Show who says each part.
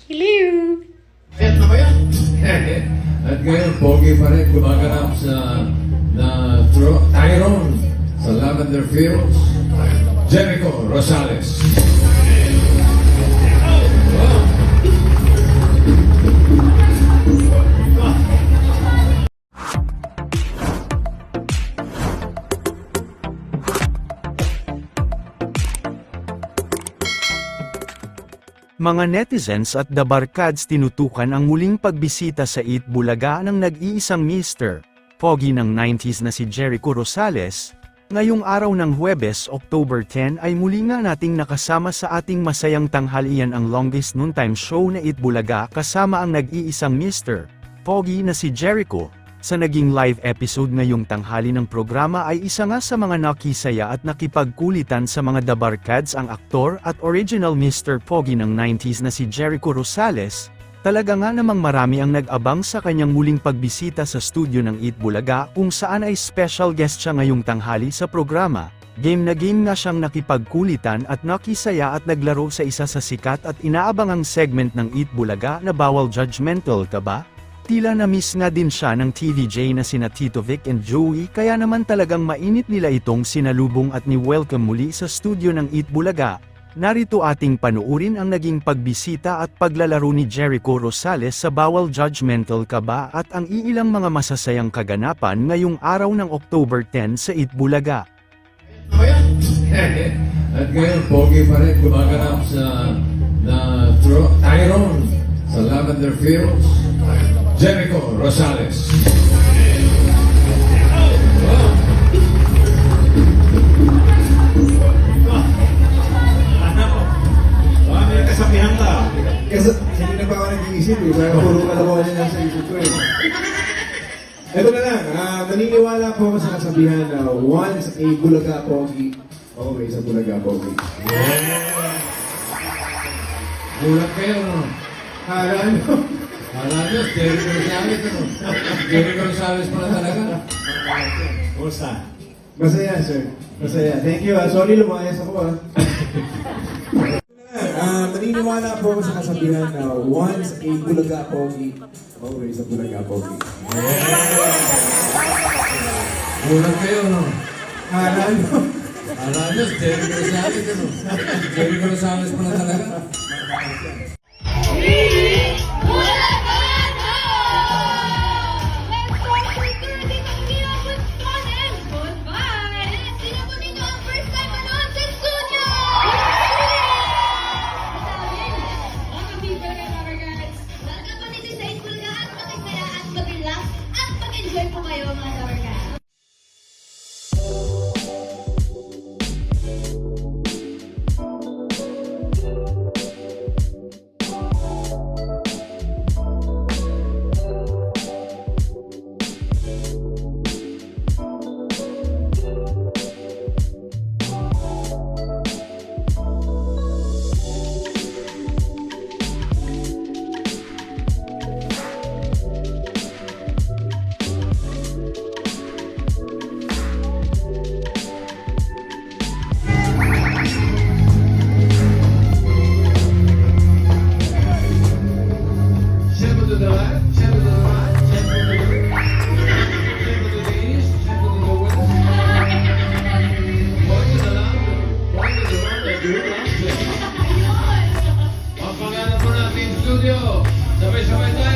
Speaker 1: Hello!
Speaker 2: Ayan na ba yan? At ngayon, pogi pa rin gumaganap sa Tyrone sa Lavender Fields, Jericho Rosales.
Speaker 3: Mga netizens at The Barkads tinutukan ang muling pagbisita sa Eat Bulaga ng nag-iisang Mr. Pogi ng 90s na si Jericho Rosales. Ngayong araw ng Huwebes, October 10 ay muli nga nating nakasama sa ating masayang tanghalian ang longest noontime show na Eat Bulaga kasama ang nag-iisang Mr. Pogi na si Jericho. Sa naging live episode ngayong tanghali ng programa ay isa nga sa mga nakisaya at nakipagkulitan sa mga The Barkads ang aktor at original Mr. Pogi ng 90s na si Jericho Rosales. Talaga nga namang marami ang nag-abang sa kanyang muling pagbisita sa studio ng Eat Bulaga kung saan ay special guest siya ngayong tanghali sa programa. Game na game nga siyang nakipagkulitan at nakisaya at naglaro sa isa sa sikat at inaabangang segment ng Eat Bulaga na Bawal Judgmental Ka Ba? Tila na-miss nga din siya ng TVJ na sina Tito Vic and Joey kaya naman talagang mainit nila itong sinalubong at ni-welcome muli sa studio ng Eat Bulaga. Narito ating panuurin ang naging pagbisita at paglalaro ni Jericho Rosales sa Bawal Judgmental Ka Ba at ang iilang mga masasayang kaganapan ngayong araw ng October 10 sa Eat Bulaga.
Speaker 2: Ayan na ba yan? At ngayon, pogi pa rin gumaganap sa Tyrone sa Lavender Fields, Jericho Rosales.
Speaker 4: May kasabihan ka. Kasi hindi na pa ako nag-iisip eh. Kaya puro kalabawan niya lang sa isip ko eh. Ito na lang, naniniwala po ako sa kasabihan na once a Bulaga Pogi, always a Bulaga Pogi.
Speaker 2: Bulag kayo, no?
Speaker 4: Ano?
Speaker 2: Alam nyo, Jericho Rosales, ano? Jericho Rosales pala talaga.
Speaker 4: Kumusta? Masaya, sir. Masaya. Thank you. Sorry, lumayas ako naniniwala po ako sa kasabihan na once a Bulaga Pogi, always a Bulaga Pogi.
Speaker 2: Bulag kayo, no?
Speaker 4: Ano?
Speaker 2: Alam nyo, Jericho Rosales, ano? Jericho Rosales pala talaga.
Speaker 5: Mag-enjoy po kayo mga Dawarkas.
Speaker 2: Ang pangalan po natin studio, sabay-sabay tayo.